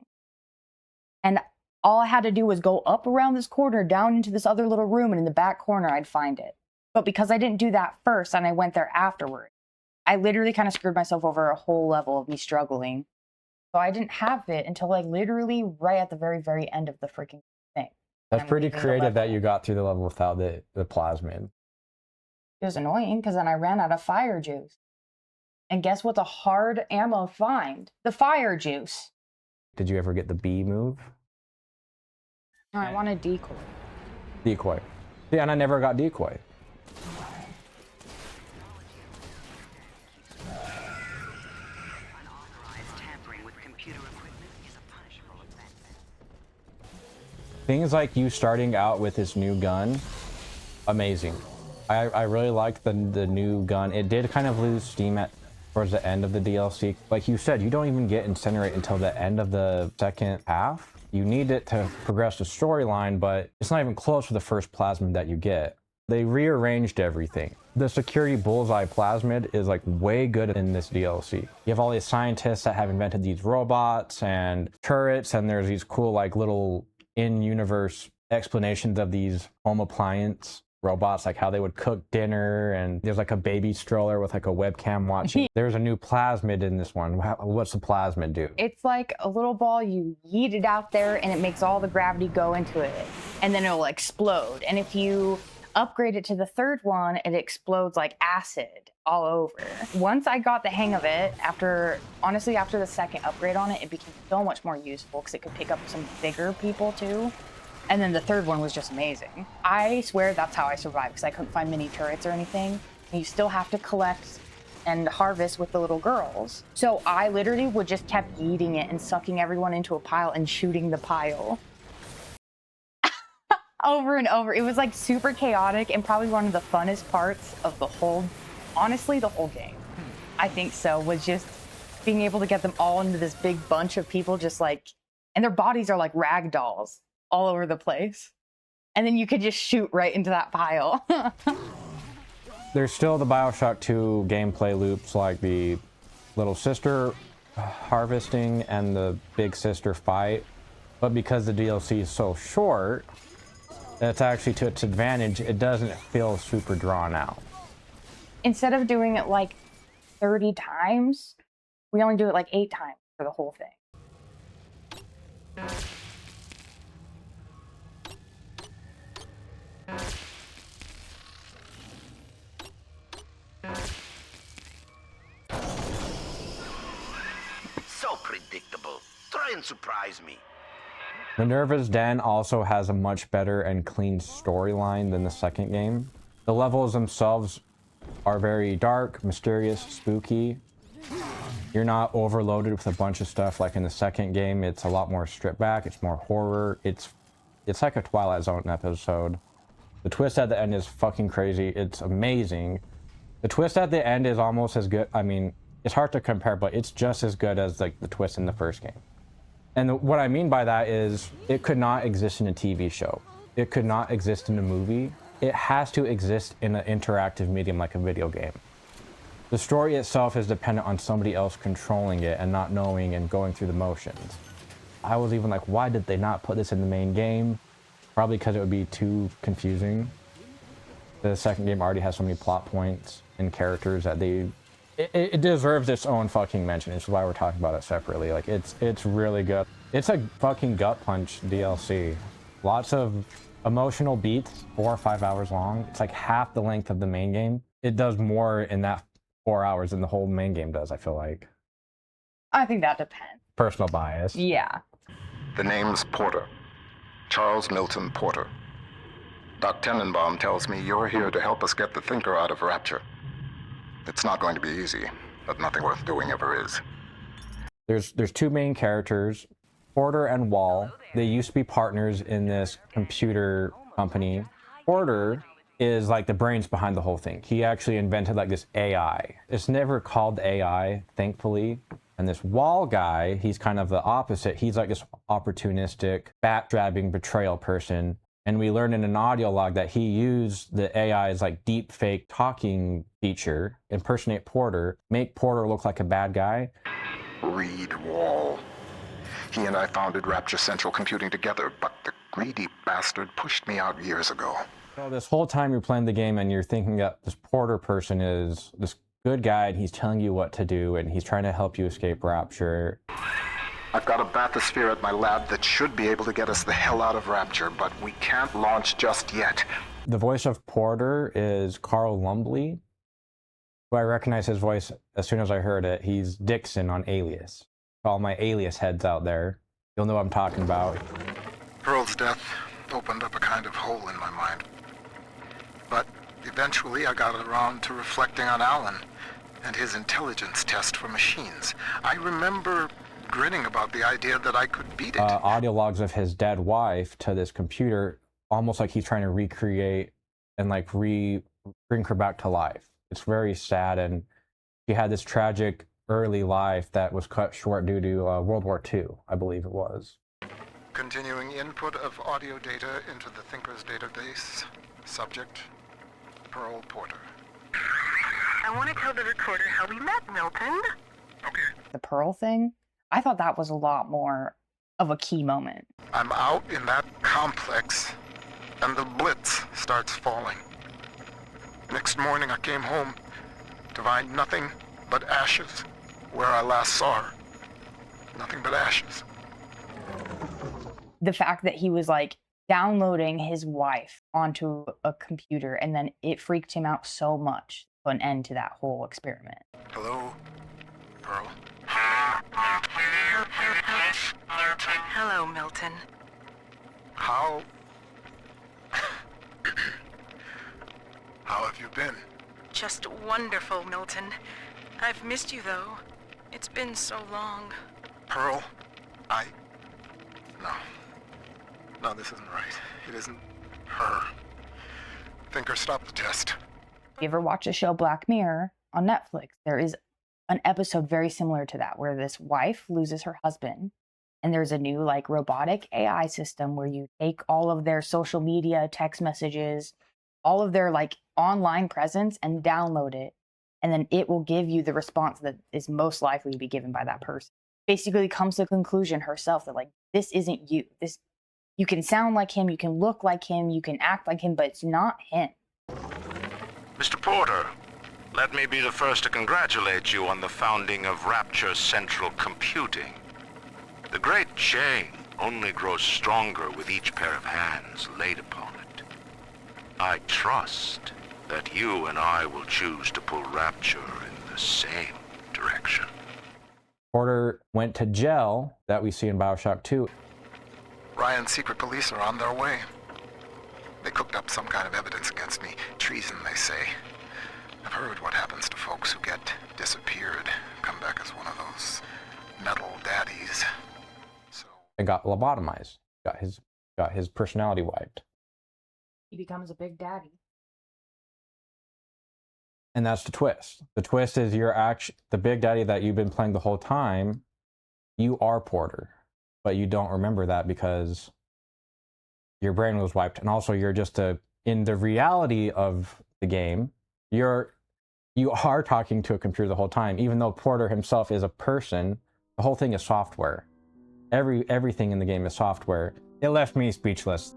[SPEAKER 2] And all I had to do was go up around this corner, down into this other little room, and in the back corner, I'd find it. But because I didn't do that first and I went there afterward, I literally kind of screwed myself over a whole level of me struggling. So I didn't have it until like literally right at the very, very end of the freaking thing.
[SPEAKER 1] That's pretty creative that you got through the level without the plasmid.
[SPEAKER 2] It was annoying because then I ran out of fire juice. And guess what's a hard ammo to find? The fire juice.
[SPEAKER 1] Did you ever get the B move?
[SPEAKER 2] No, I wanted decoy.
[SPEAKER 1] Decoy. Yeah, and I never got decoy. Things like you starting out with this new gun, amazing. I really liked the new gun. It did kind of lose steam towards the end of the DLC. Like you said, you don't even get Incinerate until the end of the second half. You need it to progress the storyline, but it's not even close to the first plasmid that you get. They rearranged everything. The security bullseye plasmid is like way good in this DLC. You have all these scientists that have invented these robots and turrets, and there's these cool like little in-universe explanations of these home appliance robots, like how they would cook dinner, and there's like a baby stroller with like a webcam watching. There's a new plasmid in this one. What's the plasmid do?
[SPEAKER 2] It's like a little ball, you yeet it out there and it makes all the gravity go into it, and then it'll explode. And if you upgrade it to the third one, it explodes like acid all over. Once I got the hang of it, honestly after the second upgrade on it, it became so much more useful because it could pick up some bigger people too. And then the third one was just amazing. I swear that's how I survived because I couldn't find mini turrets or anything. And you still have to collect and harvest with the little girls. So I literally would just kept eating it and sucking everyone into a pile and shooting the pile. Over and over. It was like super chaotic and probably one of the funnest parts of the whole, honestly, the whole game. I think so, was just being able to get them all into this big bunch of people just like, and their bodies are like rag dolls all over the place. And then you could just shoot right into that pile.
[SPEAKER 1] There's still the Bioshock 2 gameplay loops, like the little sister harvesting and the big sister fight. But because the DLC is so short, it's actually to its advantage. It doesn't feel super drawn out.
[SPEAKER 2] Instead of doing it like 30 times, we only do it like 8 times for the whole thing.
[SPEAKER 15] So predictable. Try and surprise me.
[SPEAKER 1] Minerva's Den also has a much better and clean storyline than the second game. The levels themselves are very dark, mysterious, spooky. You're not overloaded with a bunch of stuff like in the second game. It's a lot more stripped back. It's more horror. It's like a Twilight Zone episode. The twist at the end is fucking crazy. It's amazing. The twist at the end is almost as good. I mean, it's hard to compare, but it's just as good as like the twist in the first game. And what I mean by that is it could not exist in a TV show. It could not exist in a movie. It has to exist in an interactive medium like a video game. The story itself is dependent on somebody else controlling it and not knowing and going through the motions. I was even like, why did they not put this in the main game? Probably because it would be too confusing. The second game already has so many plot points and characters that it deserves its own fucking mention. Which is why we're talking about it separately. Like it's really good. It's a fucking gut punch DLC. Lots of emotional beats, 4 or 5 hours long. It's like half the length of the main game. It does more in that 4 hours than the whole main game does, I feel like.
[SPEAKER 2] I think that depends.
[SPEAKER 1] Personal bias.
[SPEAKER 2] Yeah.
[SPEAKER 16] The name's Porter. Charles Milton Porter. Doc Tenenbaum tells me you're here to help us get the Thinker out of Rapture. It's not going to be easy, but nothing worth doing ever is.
[SPEAKER 1] There's two main characters, Porter and Wall. They used to be partners in this computer company. Porter is like the brains behind the whole thing. He actually invented like this AI. It's never called AI, thankfully. And this Wall guy, he's kind of the opposite. He's like this opportunistic, backstabbing betrayal person. And we learned in an audio log that he used the AI's like deep fake talking feature, impersonate Porter, make Porter look like a bad guy.
[SPEAKER 16] Reed Wall. He and I founded Rapture Central Computing together, but the greedy bastard pushed me out years ago.
[SPEAKER 1] So this whole time you're playing the game and you're thinking that this Porter person is this good guy and he's telling you what to do and he's trying to help you escape Rapture.
[SPEAKER 16] I've got a bathysphere at my lab that should be able to get us the hell out of Rapture, but we can't launch just yet.
[SPEAKER 1] The voice of Porter is Carl Lumbly, who I recognize his voice as soon as I heard it. He's Dixon on Alias. All my Alias heads out there, you'll know what I'm talking about.
[SPEAKER 16] Pearl's death opened up a kind of hole in my mind. But eventually I got around to reflecting on Alan and his intelligence test for machines. I remember grinning about the idea that I could beat it.
[SPEAKER 1] Audio logs of his dead wife to this computer, almost like he's trying to recreate and like bring her back to life. It's very sad, and she had this tragic early life that was cut short due to World War II, I believe it was.
[SPEAKER 16] Continuing input of audio data into the Thinker's database. Subject, Pearl Porter.
[SPEAKER 12] I want to tell the recorder how we met, Milton.
[SPEAKER 16] Okay.
[SPEAKER 2] The Pearl thing, I thought that was a lot more of a key moment.
[SPEAKER 16] I'm out in that complex, and the blitz starts falling. Next morning I came home to find nothing but ashes where I last saw her. Nothing but ashes.
[SPEAKER 2] The fact that he was like downloading his wife onto a computer and then it freaked him out so much. Put an end to that whole experiment.
[SPEAKER 16] Hello, Pearl.
[SPEAKER 5] Hello, Milton.
[SPEAKER 16] How have you been?
[SPEAKER 5] Just wonderful, Milton. I've missed you, though. It's been so long.
[SPEAKER 16] Pearl, No, this isn't right. It isn't her. Thinker, stop the test.
[SPEAKER 2] If you ever watch the show Black Mirror on Netflix, there is an episode very similar to that where this wife loses her husband and there's a new like robotic AI system where you take all of their social media, text messages, all of their like online presence and download it. And then it will give you the response that is most likely to be given by that person. Basically comes to the conclusion herself that like, this isn't you. You can sound like him, you can look like him, you can act like him, but it's not him.
[SPEAKER 15] Mr. Porter, let me be the first to congratulate you on the founding of Rapture Central Computing. The great chain only grows stronger with each pair of hands laid upon it. I trust that you and I will choose to pull Rapture in the same direction.
[SPEAKER 1] Porter went to jail that we see in Bioshock 2.
[SPEAKER 16] Ryan's secret police are on their way. They cooked up some kind of evidence against me. Treason, they say. I've heard what happens to folks who get disappeared. Come back as one of them.
[SPEAKER 1] and got lobotomized, got his personality wiped.
[SPEAKER 2] He becomes a big daddy.
[SPEAKER 1] And that's the twist. The twist is the big daddy that you've been playing the whole time, you are Porter, but you don't remember that because your brain was wiped. And also you're just in the reality of the game, you are talking to a computer the whole time, even though Porter himself is a person. The whole thing is software. Everything in the game is software. It left me speechless.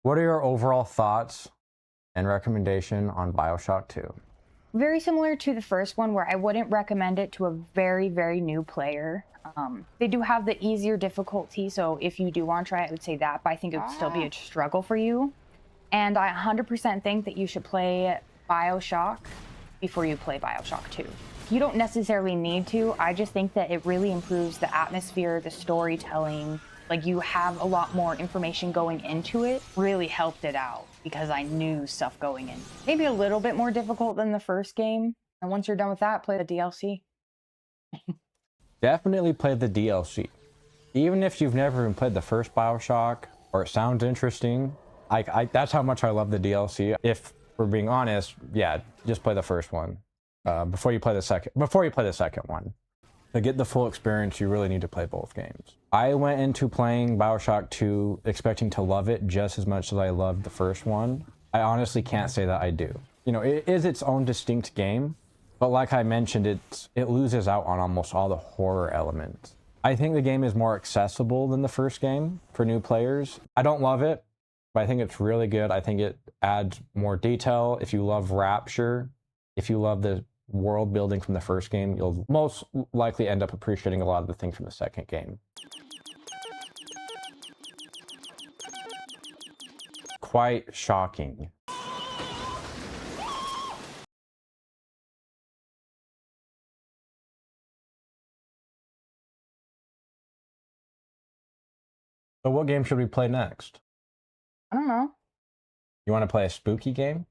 [SPEAKER 1] What are your overall thoughts and recommendation on Bioshock 2?
[SPEAKER 2] Very similar to the first one, where I wouldn't recommend it to a very, very new player. They do have the easier difficulty, so if you do want to try it, I would say that, but I think it would still be a struggle for you. And I 100% think that you should play Bioshock before you play Bioshock 2. You don't necessarily need to. I just think that it really improves the atmosphere, the storytelling. Like, you have a lot more information going into it. Really helped it out because I knew stuff going in. Maybe a little bit more difficult than the first game. And once you're done with that, play the DLC.
[SPEAKER 1] Definitely play the DLC. Even if you've never even played the first Bioshock, or it sounds interesting, that's how much I love the DLC. If we're being honest, yeah, just play the first one before you play the second one. To get the full experience, you really need to play both games. I went into playing Bioshock 2 expecting to love it just as much as I loved the first one. I honestly can't say that I do. You know, it is its own distinct game, but like I mentioned, it loses out on almost all the horror elements. I think the game is more accessible than the first game for new players. I don't love it, but I think it's really good. I think it adds more detail. If you love Rapture, if you love the world building from the first game, you'll most likely end up appreciating a lot of the things from the second game. Quite shocking. So what game should we play next?
[SPEAKER 2] I don't know.
[SPEAKER 1] You want to play a spooky game?